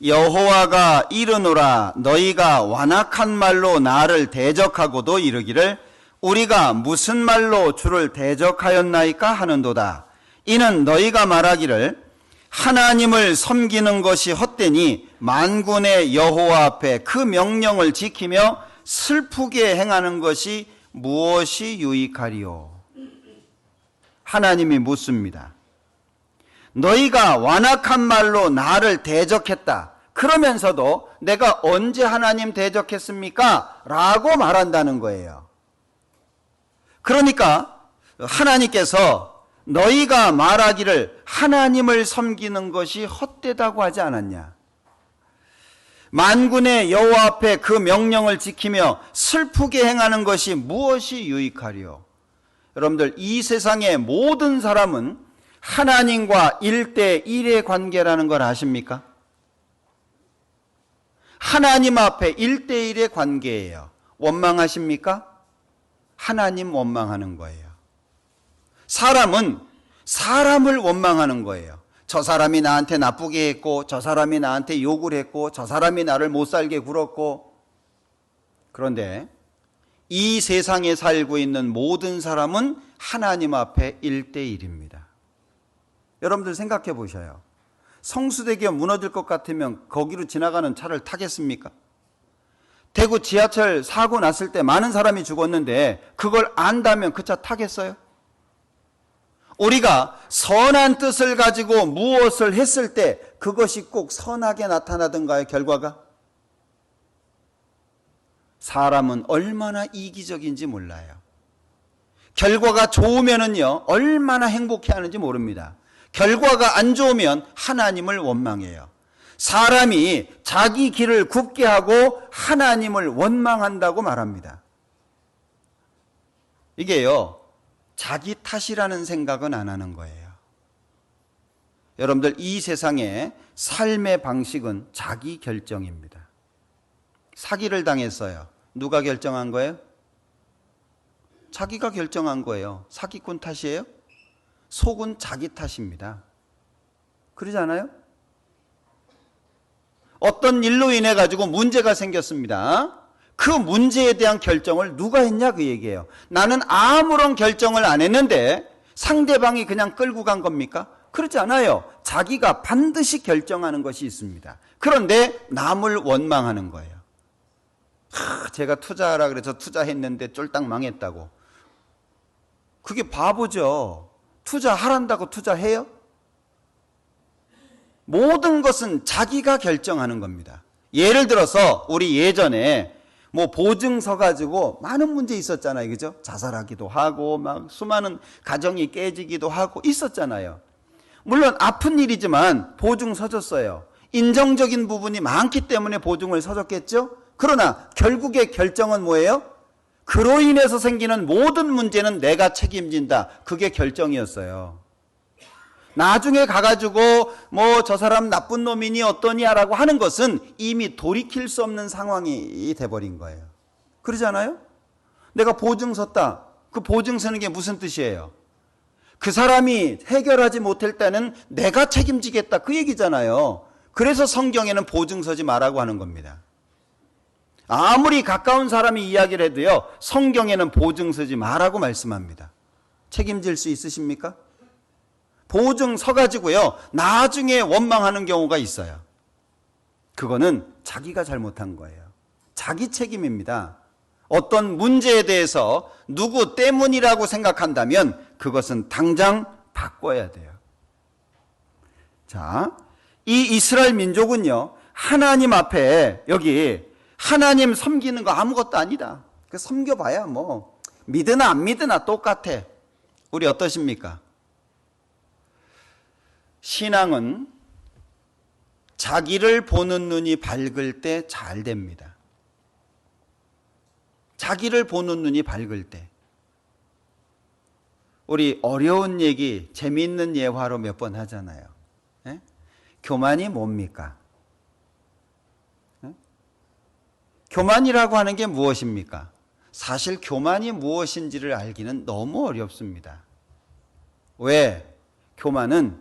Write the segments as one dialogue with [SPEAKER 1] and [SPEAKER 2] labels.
[SPEAKER 1] 여호와가 이르노라 너희가 완악한 말로 나를 대적하고도 이르기를 우리가 무슨 말로 주를 대적하였나이까 하는도다. 이는 너희가 말하기를 하나님을 섬기는 것이 헛되니 만군의 여호와 앞에 그 명령을 지키며 슬프게 행하는 것이 무엇이 유익하리요. 하나님이 묻습니다. 너희가 완악한 말로 나를 대적했다. 그러면서도 내가 언제 하나님 대적했습니까? 라고 말한다는 거예요. 그러니까 하나님께서 너희가 말하기를 하나님을 섬기는 것이 헛되다고 하지 않았냐. 만군의 여호와 앞에 그 명령을 지키며 슬프게 행하는 것이 무엇이 유익하리요. 여러분들, 이 세상의 모든 사람은 하나님과 1대1의 관계라는 걸 아십니까? 하나님 앞에 1대1의 관계예요. 원망하십니까? 하나님 원망하는 거예요. 사람은 사람을 원망하는 거예요. 저 사람이 나한테 나쁘게 했고, 저 사람이 나한테 욕을 했고, 저 사람이 나를 못 살게 굴었고. 그런데 이 세상에 살고 있는 모든 사람은 하나님 앞에 1대1입니다. 여러분들 생각해 보셔요. 성수대교가 무너질 것 같으면 거기로 지나가는 차를 타겠습니까? 대구 지하철 사고 났을 때 많은 사람이 죽었는데 그걸 안다면 그 차 타겠어요? 우리가 선한 뜻을 가지고 무엇을 했을 때 그것이 꼭 선하게 나타나던가요, 결과가? 사람은 얼마나 이기적인지 몰라요. 결과가 좋으면은요, 얼마나 행복해 하는지 모릅니다. 결과가 안 좋으면 하나님을 원망해요. 사람이 자기 길을 굽게 하고 하나님을 원망한다고 말합니다. 이게요, 자기 탓이라는 생각은 안 하는 거예요. 여러분들, 이 세상의 삶의 방식은 자기 결정입니다. 사기를 당했어요. 누가 결정한 거예요? 자기가 결정한 거예요. 사기꾼 탓이에요? 속은 자기 탓입니다. 그러지 않아요? 어떤 일로 인해 가지고 문제가 생겼습니다. 그 문제에 대한 결정을 누가 했냐 그 얘기예요. 나는 아무런 결정을 안 했는데 상대방이 그냥 끌고 간 겁니까? 그렇지 않아요. 자기가 반드시 결정하는 것이 있습니다. 그런데 남을 원망하는 거예요. 제가 투자하라 그래서 투자했는데 쫄딱 망했다고. 그게 바보죠. 투자하란다고 투자해요? 모든 것은 자기가 결정하는 겁니다. 예를 들어서 우리 예전에 뭐 보증서 가지고 많은 문제 있었잖아요. 그죠? 자살하기도 하고 막 수많은 가정이 깨지기도 하고 있었잖아요. 물론 아픈 일이지만 보증 서줬어요. 인정적인 부분이 많기 때문에 보증을 서줬겠죠? 그러나 결국의 결정은 뭐예요? 그로 인해서 생기는 모든 문제는 내가 책임진다. 그게 결정이었어요. 나중에 가가지고 뭐 저 사람 나쁜 놈이니 어떠냐라고 하는 것은 이미 돌이킬 수 없는 상황이 돼버린 거예요. 그러잖아요? 내가 보증 섰다. 그 보증 서는 게 무슨 뜻이에요? 그 사람이 해결하지 못할 때는 내가 책임지겠다. 그 얘기잖아요. 그래서 성경에는 보증 서지 말라고 하는 겁니다. 아무리 가까운 사람이 이야기를 해도요, 성경에는 보증 서지 말라고 말씀합니다. 책임질 수 있으십니까? 보증 서가지고요, 나중에 원망하는 경우가 있어요. 그거는 자기가 잘못한 거예요. 자기 책임입니다. 어떤 문제에 대해서 누구 때문이라고 생각한다면 그것은 당장 바꿔야 돼요. 자, 이 이스라엘 민족은요, 하나님 앞에 여기 하나님 섬기는 거 아무것도 아니다. 섬겨봐야 뭐 믿으나 안 믿으나 똑같아. 우리 어떠십니까? 신앙은 자기를 보는 눈이 밝을 때 잘 됩니다. 자기를 보는 눈이 밝을 때. 우리 어려운 얘기, 재미있는 예화로 몇 번 하잖아요. 예? 교만이 뭡니까? 예? 교만이라고 하는 게 무엇입니까? 사실 교만이 무엇인지를 알기는 너무 어렵습니다. 왜? 교만은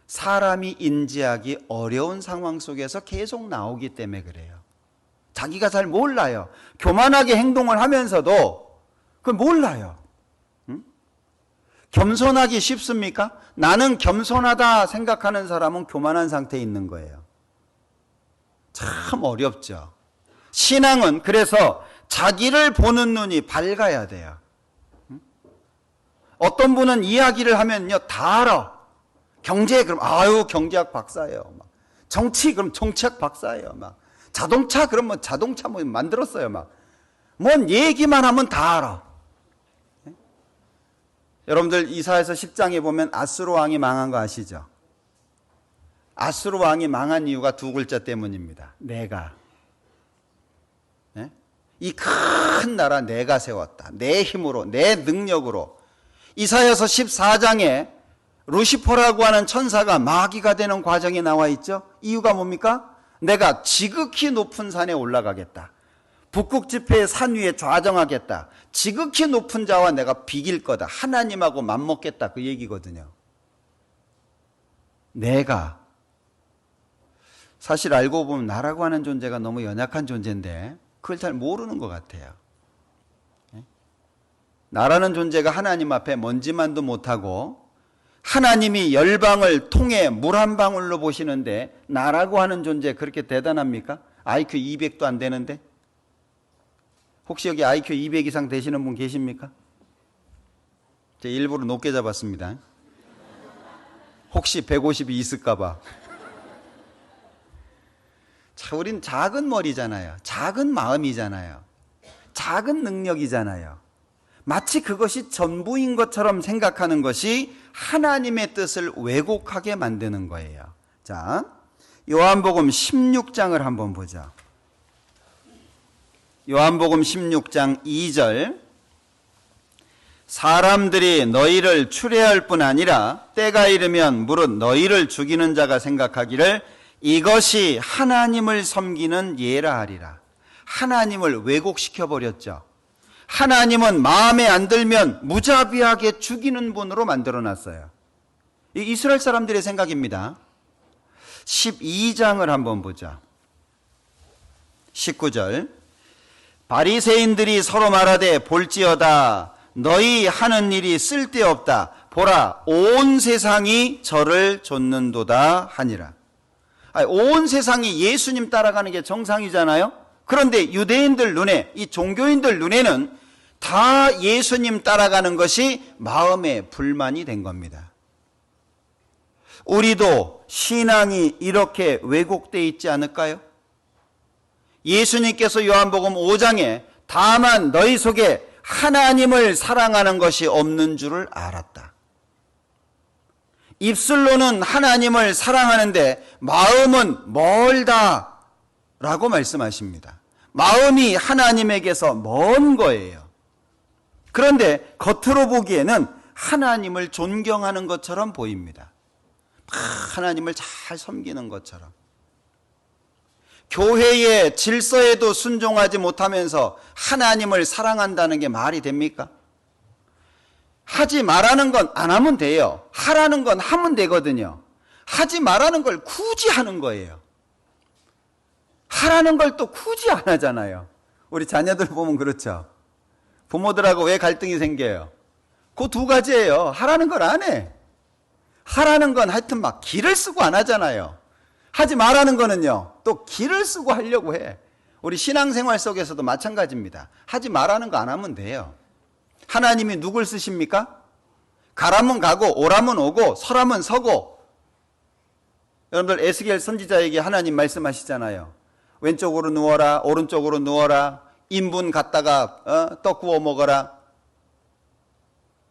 [SPEAKER 1] 사람이 인지하기 어려운 상황 속에서 계속 나오기 때문에 그래요. 자기가 잘 몰라요. 교만하게 행동을 하면서도 그걸 몰라요. 응? 겸손하기 쉽습니까? 나는 겸손하다 생각하는 사람은 교만한 상태에 있는 거예요. 참 어렵죠. 신앙은 그래서 자기를 보는 눈이 밝아야 돼요. 어떤 분은 이야기를 하면요 다 알아. 경제 그럼 아유 경제학 박사예요. 막. 정치 그럼 정치학 박사예요. 막. 자동차 그럼 뭐 자동차 뭐 만들었어요. 막. 뭔 얘기만 하면 다 알아. 네? 여러분들 이사야서 10장에 보면 아수르 왕이 망한 거 아시죠? 아수르 왕이 망한 이유가 두 글자 때문입니다. 내가. 네? 이 큰 나라 내가 세웠다. 내 힘으로 내 능력으로. 이사야서 14장에 루시퍼라고 하는 천사가 마귀가 되는 과정이 나와 있죠. 이유가 뭡니까? 내가 지극히 높은 산에 올라가겠다. 북극 지폐의 산 위에 좌정하겠다. 지극히 높은 자와 내가 비길 거다. 하나님하고 맞먹겠다. 그 얘기거든요. 내가 사실 알고 보면 나라고 하는 존재가 너무 연약한 존재인데 그걸 잘 모르는 것 같아요. 나라는 존재가 하나님 앞에 먼지만도 못하고 하나님이 열방을 통해 물 한 방울로 보시는데 나라고 하는 존재 그렇게 대단합니까? IQ 200도 안 되는데? 혹시 여기 IQ 200 이상 되시는 분 계십니까? 제가 일부러 높게 잡았습니다. 혹시 150이 있을까 봐. 자, 우린 작은 머리잖아요. 작은 마음이잖아요. 작은 능력이잖아요. 마치 그것이 전부인 것처럼 생각하는 것이 하나님의 뜻을 왜곡하게 만드는 거예요. 자, 요한복음 16장을 한번 보자. 요한복음 16장 2절. 사람들이 너희를 추례할 뿐 아니라 때가 이르면 무릇 너희를 죽이는 자가 생각하기를 이것이 하나님을 섬기는 예라 하리라. 하나님을 왜곡시켜 버렸죠. 하나님은 마음에 안 들면 무자비하게 죽이는 분으로 만들어놨어요. 이스라엘 사람들의 생각입니다. 12장을 한번 보자. 19절. 바리새인들이 서로 말하되 볼지어다 너희 하는 일이 쓸데없다. 보라 온 세상이 저를 좇는도다 하니라. 온 세상이 예수님 따라가는 게 정상이잖아요. 그런데 유대인들 눈에, 이 종교인들 눈에는 다 예수님 따라가는 것이 마음에 불만이 된 겁니다. 우리도 신앙이 이렇게 왜곡되어 있지 않을까요? 예수님께서 요한복음 5장에 다만 너희 속에 하나님을 사랑하는 것이 없는 줄을 알았다. 입술로는 하나님을 사랑하는데 마음은 멀다 라고 말씀하십니다. 마음이 하나님에게서 먼 거예요. 그런데 겉으로 보기에는 하나님을 존경하는 것처럼 보입니다. 하나님을 잘 섬기는 것처럼. 교회의 질서에도 순종하지 못하면서 하나님을 사랑한다는 게 말이 됩니까? 하지 말라는 건 안 하면 돼요. 하라는 건 하면 되거든요. 하지 말라는 걸 굳이 하는 거예요. 하라는 걸 또 굳이 안 하잖아요. 우리 자녀들 보면 그렇죠. 부모들하고 왜 갈등이 생겨요? 그 두 가지예요. 하라는 걸 안 해. 하라는 건 하여튼 막 기를 쓰고 안 하잖아요. 하지 말라는 거는요, 또 기를 쓰고 하려고 해. 우리 신앙생활 속에서도 마찬가지입니다. 하지 말라는 거 안 하면 돼요. 하나님이 누굴 쓰십니까? 가라면 가고 오라면 오고 서라면 서고. 여러분들 에스겔 선지자에게 하나님 말씀하시잖아요. 왼쪽으로 누워라, 오른쪽으로 누워라, 인분 갖다가 떡 구워 먹어라.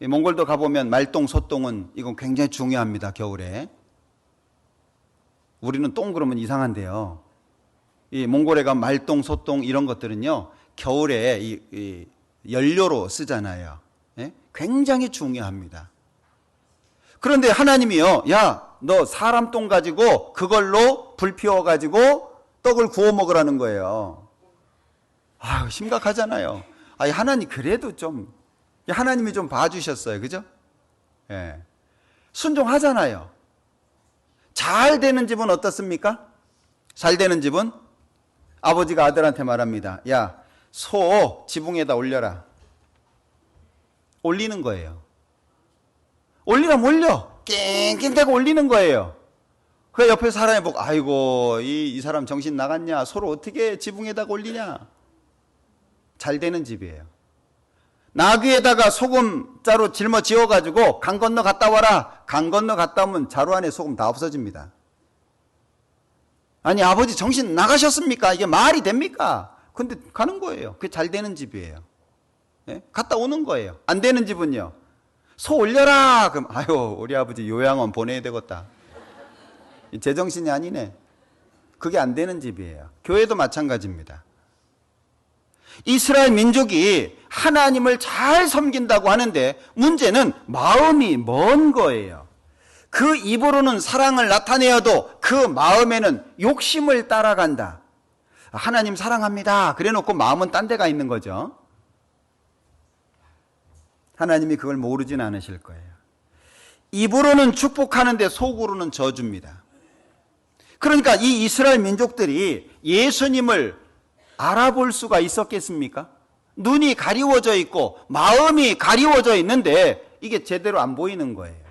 [SPEAKER 1] 몽골도 가보면 말똥, 소똥은 이건 굉장히 중요합니다. 겨울에. 우리는 똥 그러면 이상한데요. 이 몽골에 가면 말똥, 소똥 이런 것들은요, 겨울에 이 연료로 쓰잖아요. 예? 굉장히 중요합니다. 그런데 하나님이요, 야, 너 사람 똥 가지고 그걸로 불 피워가지고 떡을 구워 먹으라는 거예요. 아유, 심각하잖아요. 아니, 하나님 그래도 좀, 하나님이 좀 봐주셨어요. 그죠? 예. 순종하잖아요. 잘 되는 집은 어떻습니까? 잘 되는 집은 아버지가 아들한테 말합니다. 야, 소 지붕에다 올려라. 올리는 거예요. 올리라면 올려. 낑낑대고 올리는 거예요. 그 옆에 사람이 보고 아이고 이 사람 정신 나갔냐. 소를 어떻게 지붕에다가 올리냐. 잘 되는 집이에요. 나귀에다가 소금자루 짊어지어가지고 강 건너 갔다 와라. 강 건너 갔다 오면 자루 안에 소금 다 없어집니다. 아니 아버지 정신 나가셨습니까? 이게 말이 됩니까? 근데 가는 거예요. 그게 잘 되는 집이에요. 예? 갔다 오는 거예요. 안 되는 집은요. 소 올려라. 그럼 아유 우리 아버지 요양원 보내야 되겠다. 제정신이 아니네. 그게 안 되는 집이에요. 교회도 마찬가지입니다. 이스라엘 민족이 하나님을 잘 섬긴다고 하는데 문제는 마음이 먼 거예요. 그 입으로는 사랑을 나타내어도 그 마음에는 욕심을 따라간다. 하나님 사랑합니다. 그래놓고 마음은 딴 데가 있는 거죠. 하나님이 그걸 모르진 않으실 거예요. 입으로는 축복하는데 속으로는 저주입니다. 그러니까 이 이스라엘 민족들이 예수님을 알아볼 수가 있었겠습니까? 눈이 가리워져 있고 마음이 가리워져 있는데 이게 제대로 안 보이는 거예요.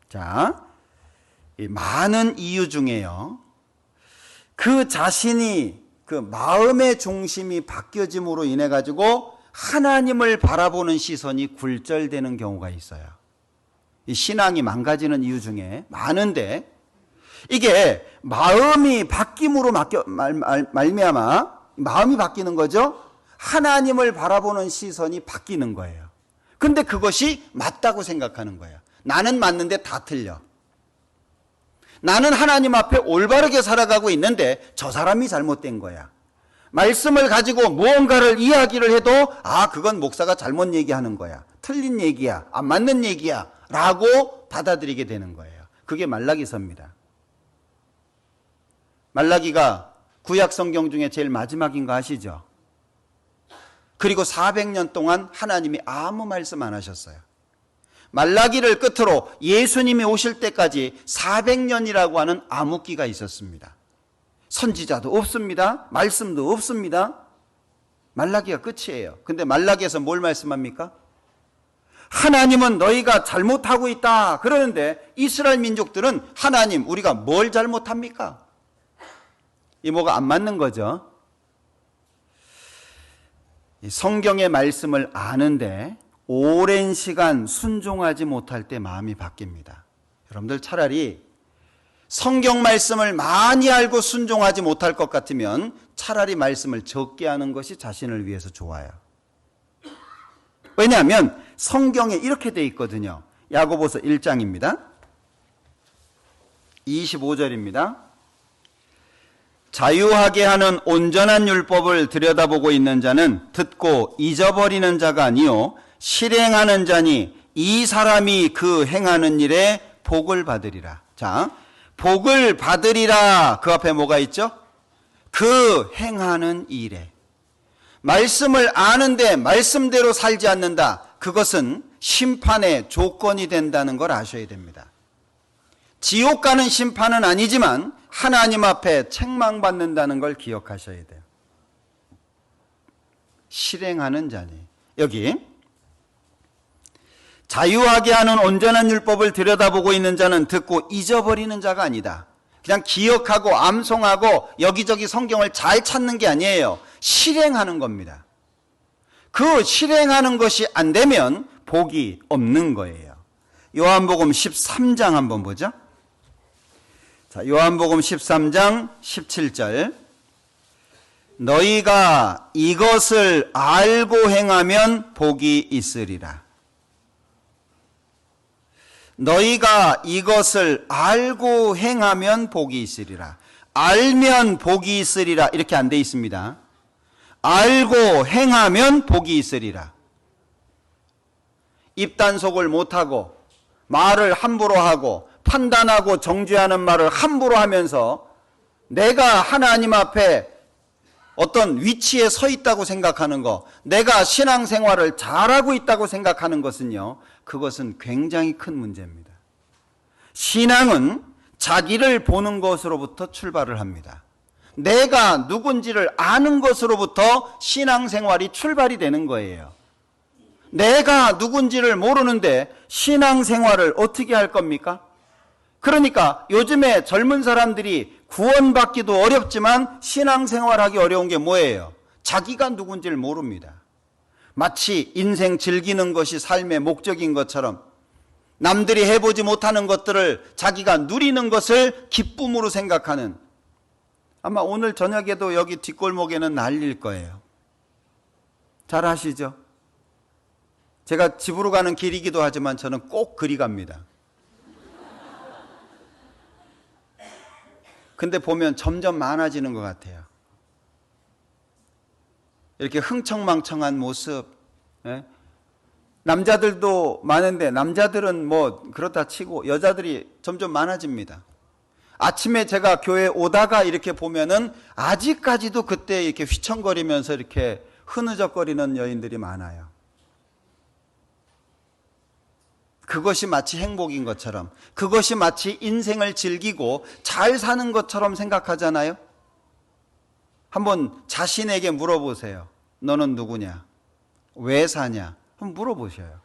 [SPEAKER 1] 자, 이 많은 이유 중에요. 그 자신이 그 마음의 중심이 바뀌어짐으로 인해 가지고 하나님을 바라보는 시선이 굴절되는 경우가 있어요. 이 신앙이 망가지는 이유 중에 많은데 이게 마음이 바뀜으로 말미암아 마음이 바뀌는 거죠. 하나님을 바라보는 시선이 바뀌는 거예요. 근데 그것이 맞다고 생각하는 거예요. 나는 맞는데 다 틀려. 나는 하나님 앞에 올바르게 살아가고 있는데 저 사람이 잘못된 거야. 말씀을 가지고 무언가를 이야기를 해도 그건 목사가 잘못 얘기하는 거야. 틀린 얘기야. 안 맞는 얘기야. 라고 받아들이게 되는 거예요. 그게 말라기서입니다. 말라기가 구약 성경 중에 제일 마지막인 거 아시죠? 그리고 400년 동안 하나님이 아무 말씀 안 하셨어요. 말라기를 끝으로 예수님이 오실 때까지 400년이라고 하는 암흑기가 있었습니다. 선지자도 없습니다. 말씀도 없습니다. 말라기가 끝이에요. 근데 말라기에서 뭘 말씀합니까? 하나님은 너희가 잘못하고 있다 그러는데 이스라엘 민족들은 하나님 우리가 뭘 잘못합니까? 이 뭐가 안 맞는 거죠. 성경의 말씀을 아는데 오랜 시간 순종하지 못할 때 마음이 바뀝니다. 여러분들 차라리 성경 말씀을 많이 알고 순종하지 못할 것 같으면 차라리 말씀을 적게 하는 것이 자신을 위해서 좋아요. 왜냐하면 성경에 이렇게 돼 있거든요. 야고보서 1장입니다. 25절입니다. 자유하게 하는 온전한 율법을 들여다보고 있는 자는 듣고 잊어버리는 자가 아니요 실행하는 자니 이 사람이 그 행하는 일에 복을 받으리라. 자, 복을 받으리라. 그 앞에 뭐가 있죠? 그 행하는 일에. 말씀을 아는데 말씀대로 살지 않는다. 그것은 심판의 조건이 된다는 걸 아셔야 됩니다. 지옥 가는 심판은 아니지만 하나님 앞에 책망받는다는 걸 기억하셔야 돼요. 실행하는 자니. 여기 자유하게 하는 온전한 율법을 들여다보고 있는 자는 듣고 잊어버리는 자가 아니다. 그냥 기억하고 암송하고 여기저기 성경을 잘 찾는 게 아니에요. 실행하는 겁니다. 그 실행하는 것이 안 되면 복이 없는 거예요. 요한복음 13장 한번 보죠. 자, 요한복음 13장 17절. 너희가 이것을 알고 행하면 복이 있으리라. 너희가 이것을 알고 행하면 복이 있으리라. 알면 복이 있으리라. 이렇게 안 돼 있습니다. 알고 행하면 복이 있으리라. 입단속을 못하고 말을 함부로 하고 판단하고 정죄하는 말을 함부로 하면서 내가 하나님 앞에 어떤 위치에 서 있다고 생각하는 거, 내가 신앙생활을 잘하고 있다고 생각하는 것은요, 그것은 굉장히 큰 문제입니다. 신앙은 자기를 보는 것으로부터 출발을 합니다. 내가 누군지를 아는 것으로부터 신앙생활이 출발이 되는 거예요. 내가 누군지를 모르는데 신앙생활을 어떻게 할 겁니까? 그러니까 요즘에 젊은 사람들이 구원받기도 어렵지만 신앙생활하기 어려운 게 뭐예요? 자기가 누군지를 모릅니다. 마치 인생 즐기는 것이 삶의 목적인 것처럼 남들이 해보지 못하는 것들을 자기가 누리는 것을 기쁨으로 생각하는, 아마 오늘 저녁에도 여기 뒷골목에는 난리일 거예요. 잘 아시죠? 제가 집으로 가는 길이기도 하지만 저는 꼭 그리 갑니다. 근데 보면 점점 많아지는 것 같아요. 이렇게 흥청망청한 모습. 예? 남자들도 많은데 남자들은 뭐 그렇다 치고 여자들이 점점 많아집니다. 아침에 제가 교회 오다가 이렇게 보면은 아직까지도 그때 이렇게 휘청거리면서 이렇게 흐느적거리는 여인들이 많아요. 그것이 마치 행복인 것처럼, 그것이 마치 인생을 즐기고 잘 사는 것처럼 생각하잖아요. 한번 자신에게 물어보세요. 너는 누구냐? 왜 사냐? 한번 물어보셔요.